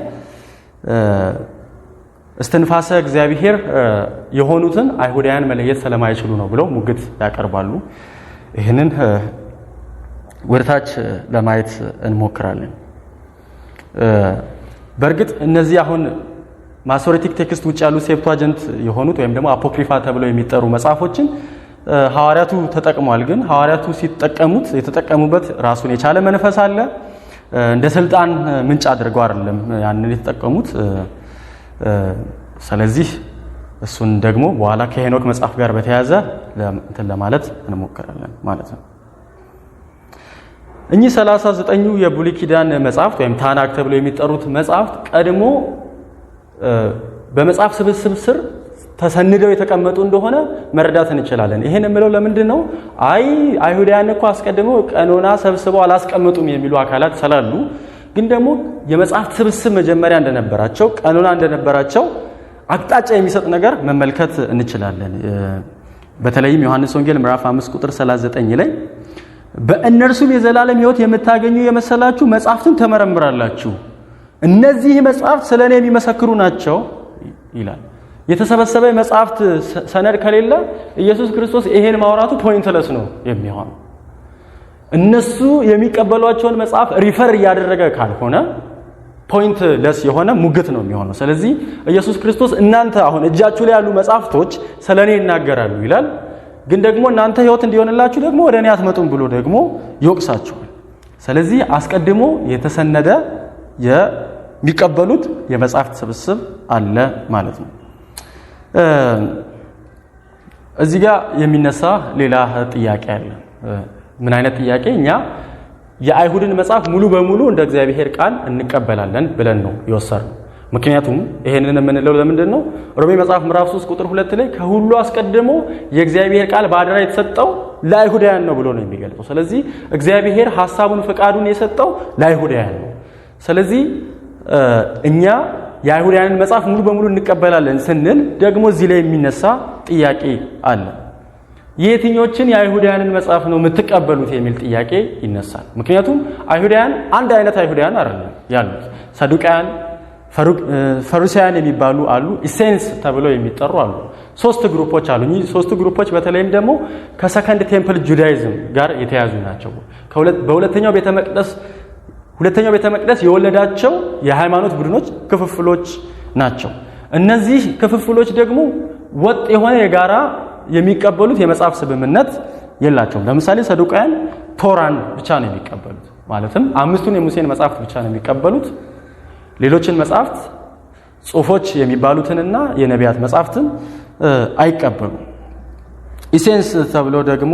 እስትንፋሰ እግዚአብሔር የሆኑትን አይሁዳውያን መለየት ስለማይችሉ ነው ብለው ሙግት ያቀርባሉ። ይህንን ወደታች ለማየት እንሞክራለን። በእርግጥ እነዚህ አሁን ማሶሬቲክ ቴክስት ውጭ ያሉ ሴፕቷጀንት የሆኑት ወይም ደግሞ አፖክሪፋ ተብለው የሚጠሩ መጽሐፎችን ሐዋርያቱ ተጠቅሟል። ግን ሐዋርያቱ የተጠቀሙበት ራሱን የቻለ መንፈስ አለ። እንደ ስልጣን ምንጭ አድርገው አይደለም ያንን የተጠቀሙት። ስለዚህ እሱን ደግሞ በኋላ ከሄኖክ መጽሐፍ ጋር በተያያዘ እንትን ለማለት እንሞክራለን ማለት ነው። እኚህ 39ኙ የብሉይ ኪዳን መጽሐፍት ወይም ታናክ ተብለው የሚጠሩት መጽሐፍት ቀድሞ በመጽሐፍ ስብስብ ስር ተሰንደው የተቀመጡ እንደሆነ መረዳት እንችላለን። ይሄን የምለው ለምንድን ነው? አይሁዳውያን እኮ አስቀድመው ቀኖና ሰብስበው አላስቀመጡም የሚሉ አካላት ስላሉ፣ ግን ደግሞ የመጽሐፍት ስብስብ መጀመሪያ እንደነበራቸው ቀኖና እንደነበራቸው አቅጣጫ የሚሰጥ ነገር መመልከት እንችላለን። በተለይም ዮሐንስ ወንጌል ምዕራፍ 5 ቁጥር 39 ላይ በእነርሱም የዘላለም ሕይወት የምታገኙ የመሰላችሁ መጽሐፍትን ተመረምራላችሁ፣ እነዚህ መጽሐፍት ስለኔ የሚመሰክሩ ናቸው ይላል። የተሰበሰበ መጽሐፍት ሰነድ ከሌለ ኢየሱስ ክርስቶስ ይሄን ማውራቱ ፖይንትለስ ነው የሚሆነው። እነሱ የሚቀበሏቸውን መጽሐፍ ሪፈር እያደረገ ካልሆነ ፖይንትለስ የሆነ ሙግት ነው የሚሆነው። ስለዚህ ኢየሱስ ክርስቶስ እናንተ አሁን እጃችሁ ላይ ያሉ መጽሐፍቶች ስለኔ ይናገራሉ ይላል፣ ግን ደግሞ እናንተ ሕይወት እንዲሆንላችሁ ደግሞ ወደ እኔ አትመጡም ብሎ ደግሞ ይወቅሳቸዋል። ስለዚህ አስቀድሞ የተሰነደ የሚቀበሉት የመጻሕፍት ስብስብ አለ ማለት ነው። እዚህ ጋር የሚነሳ ሌላ ጥያቄ አለ። ምን አይነት ጥያቄ? እኛ የአይሁድን መጽሐፍ ሙሉ በሙሉ እንደ እግዚአብሔር ቃል እንቀበላለን ብለን ነው የወሰድነው። ምክንያቱም ይሄንን የምንለው ለምንድን ነው? ሮሜ መጽሐፍ ምዕራፍ 3 ቁጥር 2 ላይ ከሁሉ አስቀድሞ የእግዚአብሔር ቃል በአደራ የተሰጠው ለአይሁዳውያን ነው ብሎ ነው የሚገልጸው። ስለዚህ እግዚአብሔር ሐሳቡን ፈቃዱን የሰጠው ለአይሁዳውያን ነው። ስለዚህ እኛ የአይሁዳውያንን መጽሐፍ ሙሉ በሙሉ እንቀበላለን ስንል ደግሞ እዚህ ላይ የሚነሳ ጥያቄ አለ። የትኞችን የአይሁዳውያንን መጽሐፍ ነው የምትቀበሉት የሚል ጥያቄ ይነሳል። ምክንያቱም አይሁዳውያን አንድ አይነት አይሁዳውያን አይደለም ያሉት። ሰዱቃውያን፣ ፈሪሳውያን የሚባሉ አሉ፣ ኢሴንስ ተብለው የሚጠሩ አሉ። ሶስት ግሩፖች አሉ። እኚህ ሶስት ግሩፖች በተለይም ደግሞ ከሰከንድ ቴምፕል ጁዳይዝም ጋር የተያዙ ናቸው። በሁለተኛው ቤተ መቅደስ የወለዳቸው የሃይማኖት ቡድኖች ክፍፍሎች ናቸው። እነዚህ ክፍፍሎች ደግሞ ወጥ የሆነ የጋራ የሚቀበሉት የመጽሐፍ ስምምነት የላቸውም። ለምሳሌ ሰዱቃውያን ቶራን ብቻ ነው የሚቀበሉት፣ ማለትም አምስቱን የሙሴን መጽሐፍት ብቻ ነው የሚቀበሉት። ሌሎችን መጽሐፍት ጽሑፎች የሚባሉትንና የነቢያት መጽሐፍትን አይቀበሉም። ኢሴንስ ተብሎ ደግሞ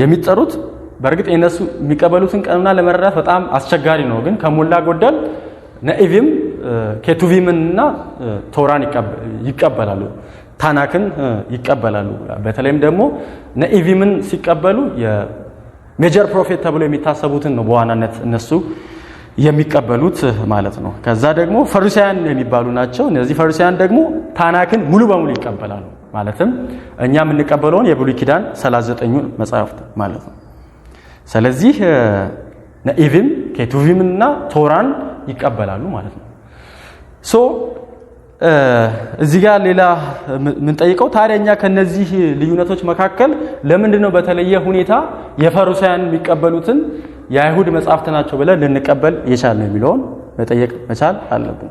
የሚጠሩት በእርግጥ የነሱ የሚቀበሉትን ቀኑና ለመረዳት በጣም አስቸጋሪ ነው። ግን ከሞላ ጎደል ነኢቪም ኬቱቪምንና ቶራን ይቀበላሉ፣ ታናክን ይቀበላሉ። በተለይም ደግሞ ነኢቪምን ሲቀበሉ የሜጀር ፕሮፌት ተብሎ የሚታሰቡትን ነው በዋናነት እነሱ የሚቀበሉት ማለት ነው። ከዛ ደግሞ ፈሪሳውያን የሚባሉ ናቸው። እነዚህ ፈሪሳውያን ደግሞ ታናክን ሙሉ በሙሉ ይቀበላሉ። ማለትም እኛ የምንቀበለውን የብሉይ ኪዳን 39ኙን መጽሐፍት ማለት ነው። ስለዚህ ነኢቪም ኬቱቪምና ቶራን ይቀበላሉ ማለት ነው። እዚህ ጋር ሌላ የምንጠይቀው ታዲያ እኛ ከነዚህ ልዩነቶች መካከል ለምንድን ነው በተለየ ሁኔታ የፈሪሳውያን የሚቀበሉትን የአይሁድ መጽሐፍት ናቸው ብለን ልንቀበል የቻልነው የሚለውን መጠየቅ መቻል አለብን።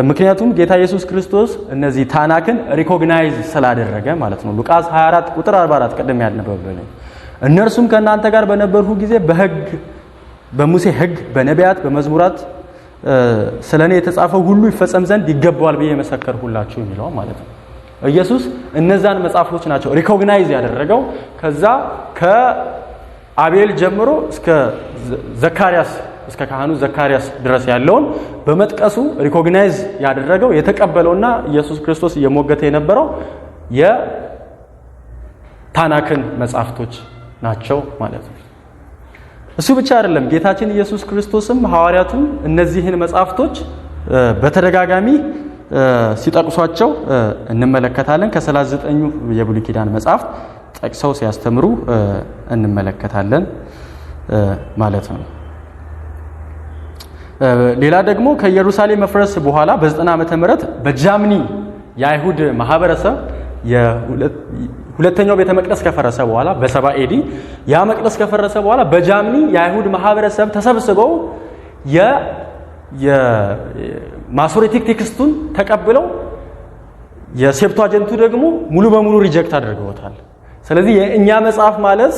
ምክንያቱም ጌታ ኢየሱስ ክርስቶስ እነዚህ ታናክን ሪኮግናይዝ ስላደረገ ማለት ነው። ሉቃስ 24 ቁጥር 44 ቀደም ያነበብነው እነርሱም ከእናንተ ጋር በነበርሁ ጊዜ በሙሴ ሕግ በነቢያት በመዝሙራት ስለኔ የተጻፈው ሁሉ ይፈጸም ዘንድ ይገባዋል ብዬ መሰከርሁላችሁ የሚለው ማለት ነው። ኢየሱስ እነዛን መጽሐፎች ናቸው ሪኮግናይዝ ያደረገው። ከዛ ከአቤል ጀምሮ እስከ ዘካርያስ እስከ ካህኑ ዘካርያስ ድረስ ያለውን በመጥቀሱ ሪኮግናይዝ ያደረገው የተቀበለውና ኢየሱስ ክርስቶስ እየሞገተ የነበረው የታናክን መጽሐፍቶች ናቸው ማለት ነው። እሱ ብቻ አይደለም። ጌታችን ኢየሱስ ክርስቶስም ሐዋርያቱም እነዚህን መጽሐፍቶች በተደጋጋሚ ሲጠቅሷቸው እንመለከታለን። ከ39ኙ የብሉይ ኪዳን መጽሐፍት ጠቅሰው ሲያስተምሩ እንመለከታለን ማለት ነው። ሌላ ደግሞ ከኢየሩሳሌም መፍረስ በኋላ በ90 ዓመተ ምህረት በጃምኒ የአይሁድ ማህበረሰብ ሁለተኛው ቤተ መቅደስ ከፈረሰ በኋላ በ70 ኤዲ ያ መቅደስ ከፈረሰ በኋላ በጃምኒ የአይሁድ ማህበረሰብ ተሰብስበው የማሶሬቲክ ቴክስቱን ተቀብለው የሴፕቷጀንቱ ደግሞ ሙሉ በሙሉ ሪጀክት አድርገውታል። ስለዚህ የእኛ መጽሐፍ ማለት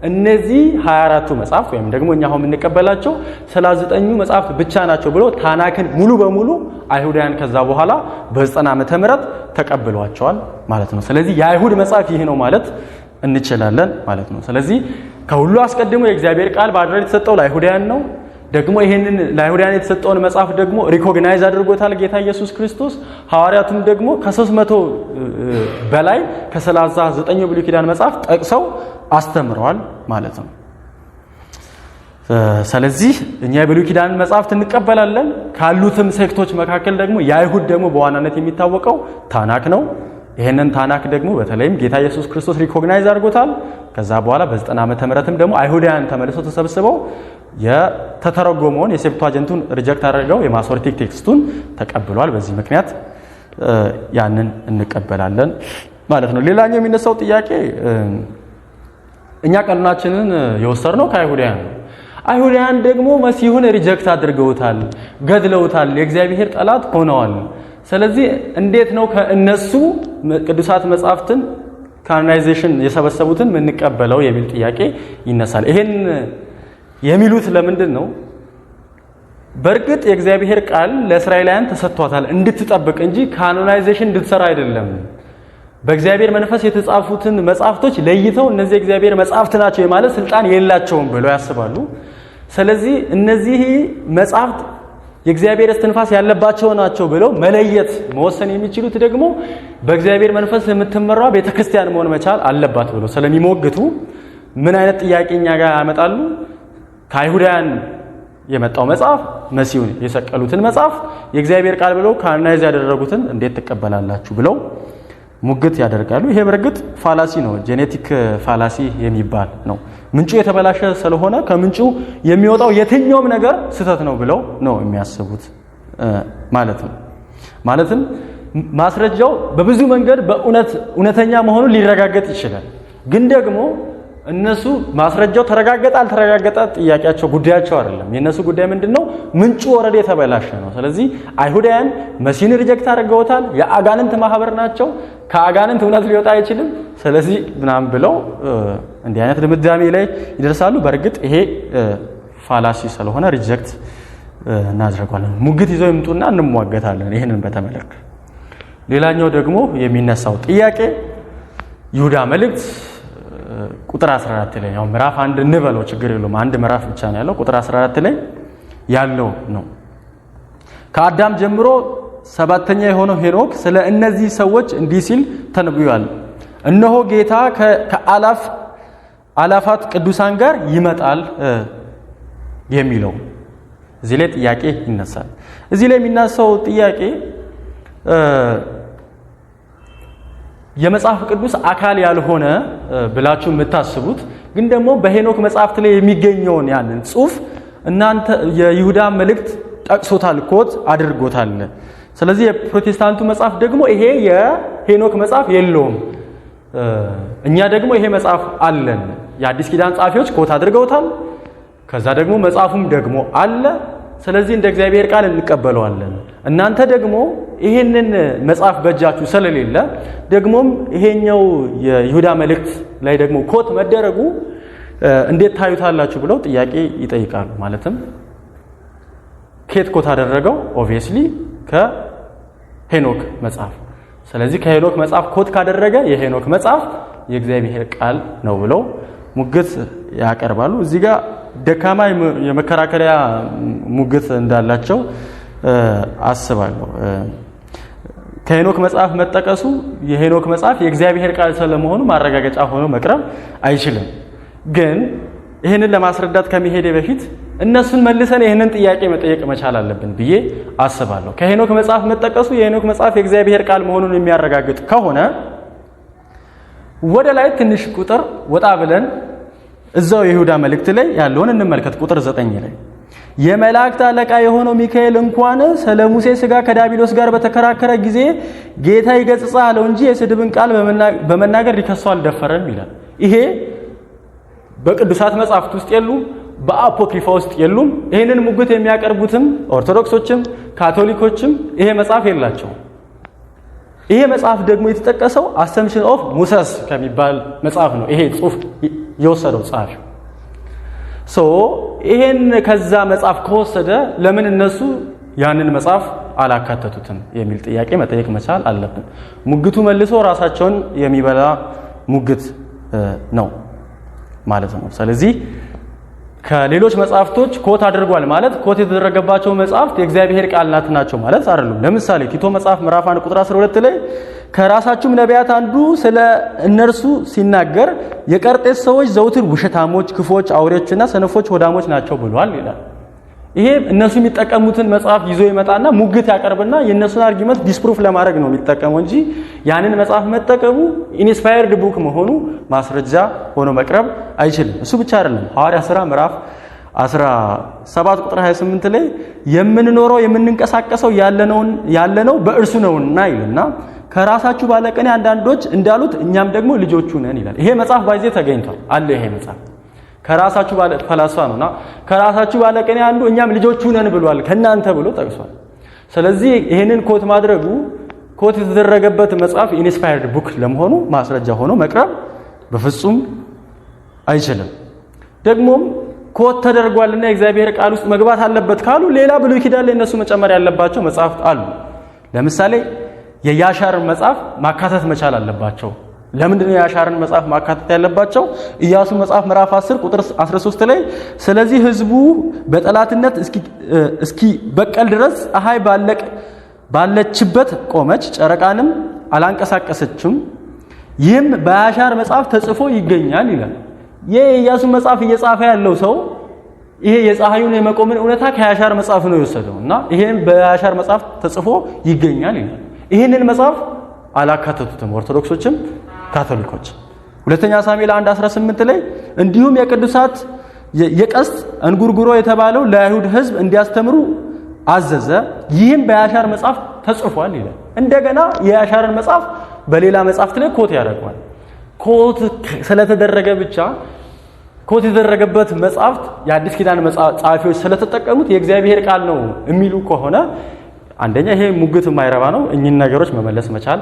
እነዚህ 24ቱ መጽሐፍት ወይም ደግሞ እኛ አሁን የምንቀበላቸው 39ኙ መጽሐፍት ብቻ ናቸው ብሎ ታናክን ሙሉ በሙሉ አይሁዳውያን ከዛ በኋላ በ90 ዓመተ ምህረት ተቀብሏቸዋል ማለት ነው። ስለዚህ የአይሁድ መጽሐፍ ይህ ነው ማለት እንችላለን ማለት ነው። ስለዚህ ከሁሉ አስቀድሞ የእግዚአብሔር ቃል በአደራ የተሰጠው ለአይሁዳውያን ነው። ደግሞ ይሄንን ለአይሁዳውያን የተሰጠውን መጽሐፍ ደግሞ ሪኮግናይዝ አድርጎታል ጌታ ኢየሱስ ክርስቶስ። ሐዋርያቱም ደግሞ ከ300 በላይ ከ39 ብሉይ ኪዳን መጽሐፍ ጠቅሰው አስተምረዋል ማለት ነው። ስለዚህ እኛ የብሉይ ኪዳን መጽሐፍት እንቀበላለን። ካሉትም ሴክቶች መካከል ደግሞ የአይሁድ ደግሞ በዋናነት የሚታወቀው ታናክ ነው። ይሄንን ታናክ ደግሞ በተለይም ጌታ ኢየሱስ ክርስቶስ ሪኮግናይዝ አድርጎታል። ከዛ በኋላ በ90 ዓመተ ምህረትም ደግሞ አይሁዳውያን ተመልሰው ተሰብስበው የተተረጎመውን የሴፕቷጀንቱን ሪጀክት አድርገው የማሶሬቲክ ቴክስቱን ተቀብሏል። በዚህ ምክንያት ያንን እንቀበላለን ማለት ነው። ሌላኛው የሚነሳው ጥያቄ እኛ ቀኖናችንን የወሰድነው ከአይሁዳውያን ነው። አይሁዳውያን ደግሞ መሲሁን ሪጀክት አድርገውታል፣ ገድለውታል፣ የእግዚአብሔር ጠላት ሆነዋል። ስለዚህ እንዴት ነው ከእነሱ ቅዱሳት መጽሐፍትን ካኖናይዜሽን የሰበሰቡትን የምንቀበለው የሚል ጥያቄ ይነሳል። ይሄን የሚሉት ለምንድን ነው? በእርግጥ የእግዚአብሔር ቃል ለእስራኤላውያን ተሰጥቷታል እንድትጠብቅ እንጂ ካኖናይዜሽን እንድትሰራ አይደለም። በእግዚአብሔር መንፈስ የተጻፉትን መጻሕፍቶች ለይተው እነዚህ የእግዚአብሔር መጻሕፍት ናቸው የማለት ስልጣን የላቸውም ብለው ያስባሉ። ስለዚህ እነዚህ መጻሕፍት የእግዚአብሔር እስትንፋስ ያለባቸው ናቸው ብለው መለየት መወሰን የሚችሉት ደግሞ በእግዚአብሔር መንፈስ የምትመራው ቤተክርስቲያን መሆን መቻል አለባት ብለው ስለሚሞግቱ ምን አይነት ጥያቄ እኛ ጋር ያመጣሉ? ከአይሁዳውያን የመጣው መጽሐፍ መሲሁን የሰቀሉትን መጽሐፍ የእግዚአብሔር ቃል ብለው ካናይዝ ያደረጉትን እንዴት ትቀበላላችሁ ብለው ሙግት ያደርጋሉ። ይሄ በእርግጥ ፋላሲ ነው፣ ጄኔቲክ ፋላሲ የሚባል ነው። ምንጩ የተበላሸ ስለሆነ ከምንጩ የሚወጣው የትኛውም ነገር ስህተት ነው ብለው ነው የሚያስቡት ማለት ነው። ማለትም ማስረጃው በብዙ መንገድ እውነተኛ መሆኑን ሊረጋገጥ ይችላል። ግን ደግሞ እነሱ ማስረጃው ተረጋገጠ አልተረጋገጠ ጥያቄያቸው ጉዳያቸው አይደለም። የነሱ ጉዳይ ምንድነው? ምንጩ ወረደ የተበላሸ ነው። ስለዚህ አይሁዳውያን መሲህን ሪጀክት አድርገውታል። የአጋንንት ማህበር ናቸው። ከአጋንንት እውነት ሊወጣ አይችልም። ስለዚህ ምናምን ብለው እንዲህ አይነት ድምዳሜ ላይ ይደርሳሉ። በእርግጥ ይሄ ፋላሲ ስለሆነ ሪጀክት እናደርጋለን። ሙግት ይዘው ይምጡና እንሟገታለን ይሄንን በተመለከተ። ሌላኛው ደግሞ የሚነሳው ጥያቄ ይሁዳ መልእክት ቁጥር 14 ላይ ያው ምዕራፍ 1 እንበለው ችግር የለውም፣ አንድ ምዕራፍ ብቻ ነው ያለው። ቁጥር 14 ላይ ያለው ነው። ከአዳም ጀምሮ ሰባተኛ የሆነው ሄኖክ ስለ እነዚህ ሰዎች እንዲህ ሲል ተነብዮአል። እነሆ ጌታ ከአላፋት ቅዱሳን ጋር ይመጣል የሚለው እዚህ ላይ ጥያቄ ይነሳል። እዚህ ላይ የሚነሳው ጥያቄ የመጽሐፍ ቅዱስ አካል ያልሆነ ብላችሁ የምታስቡት ግን ደግሞ በሄኖክ መጽሐፍት ላይ የሚገኘውን ያንን ጽሑፍ እናንተ የይሁዳ መልእክት ጠቅሶታል፣ ኮት አድርጎታል። ስለዚህ የፕሮቴስታንቱ መጽሐፍ ደግሞ ይሄ የሄኖክ መጽሐፍ የለውም፣ እኛ ደግሞ ይሄ መጽሐፍ አለን። የአዲስ ኪዳን ጻፊዎች ኮት አድርገውታል። ከዛ ደግሞ መጽሐፉም ደግሞ አለ። ስለዚህ እንደ እግዚአብሔር ቃል እንቀበለዋለን። እናንተ ደግሞ ይሄንን መጽሐፍ በእጃችሁ ስለሌለ ደግሞም ይሄኛው የይሁዳ መልእክት ላይ ደግሞ ኮት መደረጉ እንዴት ታዩታላችሁ ብለው ጥያቄ ይጠይቃሉ። ማለትም ከየት ኮት አደረገው? ኦብቪየስሊ ከሄኖክ መጽሐፍ። ስለዚህ ከሄኖክ መጽሐፍ ኮት ካደረገ የሄኖክ መጽሐፍ የእግዚአብሔር ቃል ነው ብለው ሙግት ያቀርባሉ። እዚህ ጋር ደካማ የመከራከሪያ ሙግት እንዳላቸው አስባለሁ። ከሄኖክ መጽሐፍ መጠቀሱ የሄኖክ መጽሐፍ የእግዚአብሔር ቃል ስለመሆኑ ማረጋገጫ ሆኖ መቅረብ አይችልም። ግን ይህንን ለማስረዳት ከመሄዴ በፊት እነሱን መልሰን ይህንን ጥያቄ መጠየቅ መቻል አለብን ብዬ አስባለሁ። ከሄኖክ መጽሐፍ መጠቀሱ የሄኖክ መጽሐፍ የእግዚአብሔር ቃል መሆኑን የሚያረጋግጥ ከሆነ ወደ ላይ ትንሽ ቁጥር ወጣ ብለን እዛው የይሁዳ መልእክት ላይ ያለውን እንመልከት። ቁጥር 9 ላይ የመላእክት አለቃ የሆነው ሚካኤል እንኳን ስለ ሙሴ ሥጋ ከዳቢሎስ ጋር በተከራከረ ጊዜ ጌታ ይገሥጻ አለው እንጂ የስድብን ቃል በመናገር ሊከሰው አልደፈረም ይላል። ይሄ በቅዱሳት መጻሕፍት ውስጥ የሉም፣ በአፖክሪፋ ውስጥ የሉም። ይሄንን ሙግት የሚያቀርቡትም ኦርቶዶክሶችም ካቶሊኮችም ይሄ መጽሐፍ የላቸውም። ይሄ መጽሐፍ ደግሞ የተጠቀሰው አሰምፕሽን ኦፍ ሙሰስ ከሚባል መጽሐፍ ነው። ይሄ ጽሑፍ የወሰደው ጸሐፊ ይሄን ከዛ መጽሐፍ ከወሰደ ለምን እነሱ ያንን መጽሐፍ አላካተቱትም የሚል ጥያቄ መጠየቅ መቻል አለብን። ሙግቱ መልሶ ራሳቸውን የሚበላ ሙግት ነው ማለት ነው። ስለዚህ ከሌሎች መጽሐፍቶች ኮት አድርጓል ማለት ኮት የተደረገባቸው መጽሐፍት የእግዚአብሔር ቃል ናቸው ማለት አይደለም። ለምሳሌ ቲቶ መጽሐፍ ምዕራፍ 1 ቁጥር 12 ላይ ከራሳችሁም ነቢያት አንዱ ስለ እነርሱ ሲናገር የቀርጤስ ሰዎች ዘውትር ውሸታሞች፣ ክፎች፣ አውሬዎችና ሰነፎች ሆዳሞች ናቸው ብሏል ይላል። ይሄ እነሱ የሚጠቀሙትን መጽሐፍ ይዞ ይመጣና ሙግት ያቀርብና የእነሱን አርጊመንት ዲስፕሩፍ ለማድረግ ነው የሚጠቀመው እንጂ ያንን መጽሐፍ መጠቀሙ ኢንስፓየርድ ቡክ መሆኑ ማስረጃ ሆኖ መቅረብ አይችልም። እሱ ብቻ አይደለም። ሐዋርያ ሥራ ምዕራፍ 17 ቁጥር 28 ላይ የምንኖረው የምንንቀሳቀሰው ያለነው በእርሱ ነውና ይልና ከራሳችሁ ባለቀኔ አንዳንዶች እንዳሉት እኛም ደግሞ ልጆቹ ነን ይላል። ይሄ መጽሐፍ ባይዜ ተገኝቷል አለ። ይሄ መጽሐፍ ከራሳችሁ ፈላስፋ ነውና ከራሳችሁ ባለቀኔ አንዱ እኛም ልጆቹ ነን ብሏል ከናንተ ብሎ ጠቅሷል። ስለዚህ ይሄንን ኮት ማድረጉ ኮት የተደረገበት መጽሐፍ ኢንስፓየርድ ቡክ ለመሆኑ ማስረጃ ሆኖ መቅረብ በፍጹም አይችልም። ደግሞም ኮት ተደርጓልና የእግዚአብሔር ቃል ውስጥ መግባት አለበት ካሉ ሌላ ብሉይ ኪዳን ላይ እነሱ መጨመር ያለባቸው መጽሐፍት አሉ። ለምሳሌ የያሻር መጽሐፍ ማካተት መቻል አለባቸው። ለምንድን ነው የያሻርን መጽሐፍ ማካተት ያለባቸው? ኢያሱ መጽሐፍ ምዕራፍ 10 ቁጥር 13 ላይ ስለዚህ ሕዝቡ በጠላትነት እስኪ በቀል ድረስ ፀሐይ ባለችበት ቆመች፣ ጨረቃንም አላንቀሳቀሰችም፣ ይህም በያሻር መጽሐፍ ተጽፎ ይገኛል ይላል። የኢያሱ መጽሐፍ እየጻፈ ያለው ሰው ይሄ የፀሐዩን የመቆምን እውነታ ከያሻር መጽሐፍ ነው የወሰደው እና ይሄን በያሻር መጽሐፍ ተጽፎ ይገኛል ይላል። ይሄንን መጽሐፍ አላካተቱትም ኦርቶዶክሶችም ካቶሊኮች። ሁለተኛ ሳሙኤል 1:18 ላይ እንዲሁም የቅዱሳት የቀስት እንጉርጉሮ የተባለው ለአይሁድ ሕዝብ እንዲያስተምሩ አዘዘ፣ ይህም በያሻር መጽሐፍ ተጽፏል ይላል። እንደገና የያሻርን መጽሐፍ በሌላ መጽሐፍት ላይ ኮት ያደርገዋል። ኮት ስለተደረገ ብቻ ኮት የተደረገበት መጽሐፍት የአዲስ ኪዳን ጸሐፊዎች ስለተጠቀሙት የእግዚአብሔር ቃል ነው የሚሉ ከሆነ አንደኛ ይሄ ሙግት የማይረባ ነው። እኚህን ነገሮች መመለስ መቻል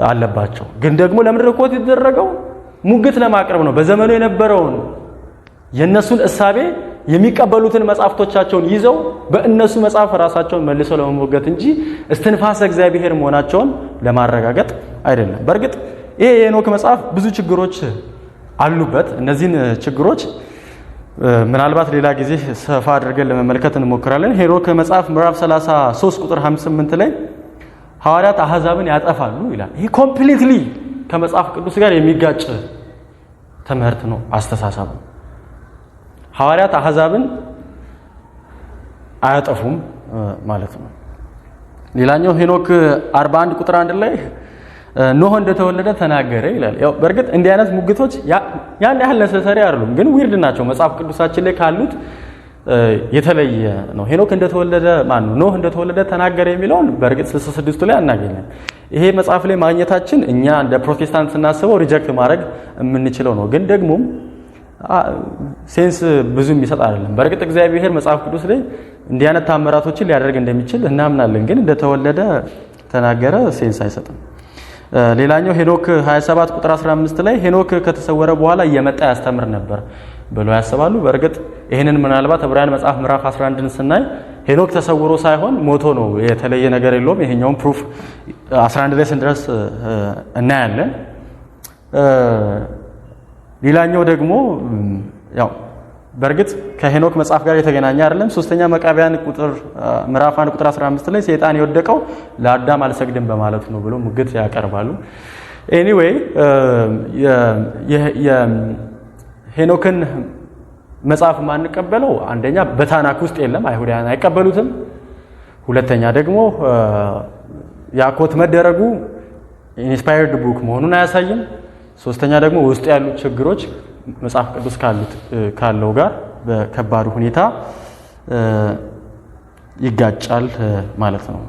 አለባቸው። ግን ደግሞ ለምንድን ነው ኮት የተደረገው? ሙግት ለማቅረብ ነው። በዘመኑ የነበረውን የነሱን እሳቤ የሚቀበሉትን መጽሐፍቶቻቸውን ይዘው በእነሱ መጽሐፍ ራሳቸውን መልሰው ለመሞገት እንጂ እስትንፋሰ እግዚአብሔር መሆናቸውን ለማረጋገጥ አይደለም። በእርግጥ ይሄ የሄኖክ መጽሐፍ ብዙ ችግሮች አሉበት። እነዚህን ችግሮች ምናልባት ሌላ ጊዜ ሰፋ አድርገን ለመመልከት እንሞክራለን። ሄኖክ መጽሐፍ ምዕራፍ 33 ቁጥር 58 ላይ ሐዋርያት አሕዛብን ያጠፋሉ ይላል። ይህ ኮምፕሊትሊ ከመጽሐፍ ቅዱስ ጋር የሚጋጭ ትምህርት ነው፣ አስተሳሰብ ነው። ሐዋርያት አሕዛብን አያጠፉም ማለት ነው። ሌላኛው ሄኖክ 41 ቁጥር 1 ላይ ኖህ እንደተወለደ ተናገረ ይላል። ያው በእርግጥ እንዲህ አይነት ሙግቶች ያን ያህል ነሰሰሪ አይደሉም፣ ግን ዊርድ ናቸው። መጽሐፍ ቅዱሳችን ላይ ካሉት የተለየ ነው። ሄኖክ እንደተወለደ ኖህ እንደተወለደ ተናገረ የሚለውን በእርግጥ 66 ላይ አናገኘም። ይሄ መጽሐፍ ላይ ማግኘታችን እኛ እንደ ፕሮቴስታንት ስናስበው ሪጀክት ማድረግ የምንችለው ነው። ግን ደግሞ ሴንስ ብዙ የሚሰጥ አይደለም። በእርግጥ እግዚአብሔር መጽሐፍ ቅዱስ ላይ እንዲህ አይነት ታምራቶችን ሊያደርግ እንደሚችል እናምናለን። ግን እንደተወለደ ተናገረ ሴንስ አይሰጥም። ሌላኛው ሄኖክ 27 ቁጥር 15 ላይ ሄኖክ ከተሰወረ በኋላ እየመጣ ያስተምር ነበር ብለው ያስባሉ። በእርግጥ ይህንን ምናልባት ዕብራውያን መጽሐፍ ምዕራፍ 11ን ስናይ ሄኖክ ተሰውሮ ሳይሆን ሞቶ ነው፣ የተለየ ነገር የለውም። ይሄኛውን ፕሩፍ 11 ላይ ስንደርስ እናያለን። ሌላኛው ደግሞ ያው በእርግጥ ከሄኖክ መጽሐፍ ጋር የተገናኘ አይደለም። ሶስተኛ መቃብያን ምዕራፍ 1 ቁጥር 15 ላይ ሰይጣን የወደቀው ለአዳም አልሰግድም በማለቱ ነው ብሎ ሙግት ያቀርባሉ። ኤኒዌይ የሄኖክን መጽሐፍ ማንቀበለው አንደኛ በታናክ ውስጥ የለም፣ አይሁዳውያን አይቀበሉትም። ሁለተኛ ደግሞ ያኮት መደረጉ ኢንስፓየርድ ቡክ መሆኑን አያሳይም። ሶስተኛ ደግሞ ውስጥ ያሉ ችግሮች መጽሐፍ ቅዱስ ካለው ጋር በከባዱ ሁኔታ ይጋጫል ማለት ነው።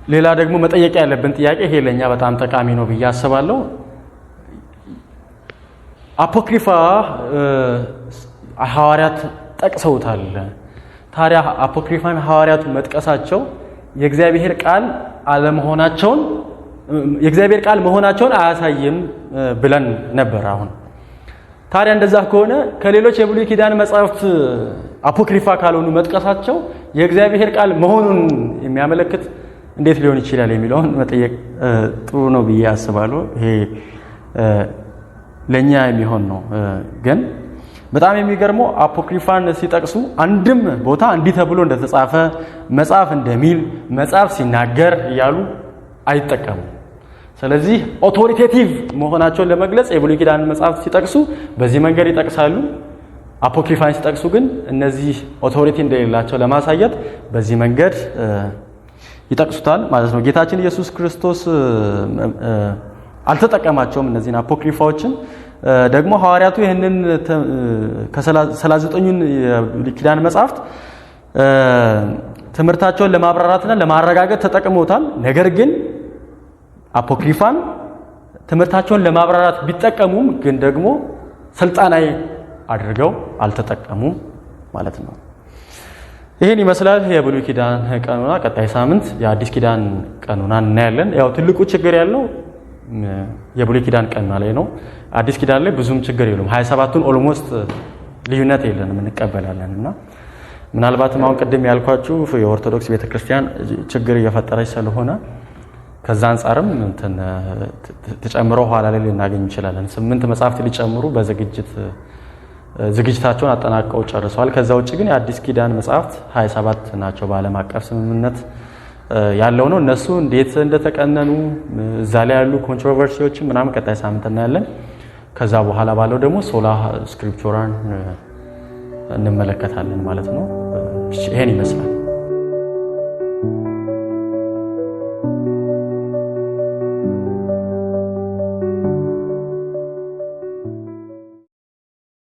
ሌላ ደግሞ መጠየቅ ያለብን ጥያቄ ይሄ ለኛ በጣም ጠቃሚ ነው ብዬ አስባለሁ። አፖክሪፋ ሐዋርያት ጠቅሰውታል። ታዲያ አፖክሪፋን ሐዋርያቱ መጥቀሳቸው የእግዚአብሔር ቃል አለመሆናቸውን የእግዚአብሔር ቃል መሆናቸውን አያሳይም ብለን ነበር። አሁን ታዲያ እንደዛ ከሆነ ከሌሎች የብሉይ ኪዳን መጻሕፍት አፖክሪፋ ካልሆኑ መጥቀሳቸው የእግዚአብሔር ቃል መሆኑን የሚያመለክት እንዴት ሊሆን ይችላል የሚለውን መጠየቅ ጥሩ ነው ብዬ አስባለሁ። ይሄ ለኛ የሚሆን ነው። ግን በጣም የሚገርመው አፖክሪፋን ሲጠቅሱ አንድም ቦታ እንዲህ ተብሎ እንደተጻፈ መጽሐፍ እንደሚል መጽሐፍ ሲናገር እያሉ አይጠቀሙም። ስለዚህ ኦቶሪቴቲቭ መሆናቸውን ለመግለጽ የብሉይ ኪዳን መጽሐፍ ሲጠቅሱ በዚህ መንገድ ይጠቅሳሉ። አፖክሪፋን ሲጠቅሱ ግን እነዚህ ኦቶሪቲ እንደሌላቸው ለማሳየት በዚህ መንገድ ይጠቅሱታል ማለት ነው። ጌታችን ኢየሱስ ክርስቶስ አልተጠቀማቸውም እነዚህን አፖክሪፋዎችን። ደግሞ ሐዋርያቱ ይህንን ከ39ኙን የብሉይ ኪዳን መጽሐፍት ትምህርታቸውን ለማብራራትና ለማረጋገጥ ተጠቅመውታል። ነገር ግን አፖክሪፋን ትምህርታቸውን ለማብራራት ቢጠቀሙም ግን ደግሞ ስልጣናዊ አድርገው አልተጠቀሙም ማለት ነው። ይህን ይመስላል የብሉይ ኪዳን ቀኖና። ቀጣይ ሳምንት የአዲስ ኪዳን ቀኖና እናያለን። ያው ትልቁ ችግር ያለው የብሉይ ኪዳን ቀኖና ላይ ነው። አዲስ ኪዳን ላይ ብዙም ችግር የለውም። 27ቱን ኦልሞስት ልዩነት የለንም እንቀበላለን። እና ምናልባትም አሁን ቅድም ያልኳችሁ የኦርቶዶክስ ቤተክርስቲያን ችግር እየፈጠረች ስለሆነ ከዛ አንጻርም እንትን ተጨምሮ ኋላ ላይ ልናገኝ እንችላለን። 8 መጽሐፍት ሊጨምሩ ዝግጅታቸውን አጠናቀው ጨርሰዋል። ከዛ ውጭ ግን የአዲስ ኪዳን መጽሐፍት 27 ናቸው በዓለም አቀፍ ስምምነት ያለው ነው። እነሱ እንዴት እንደተቀነኑ እዛ ላይ ያሉ ኮንትሮቨርሲዎችን ምናምን ቀጣይ ሳምንት እናያለን። ከዛ በኋላ ባለው ደግሞ ሶላ ስክሪፕቹራን እንመለከታለን ማለት ነው። ይሄን ይመስላል።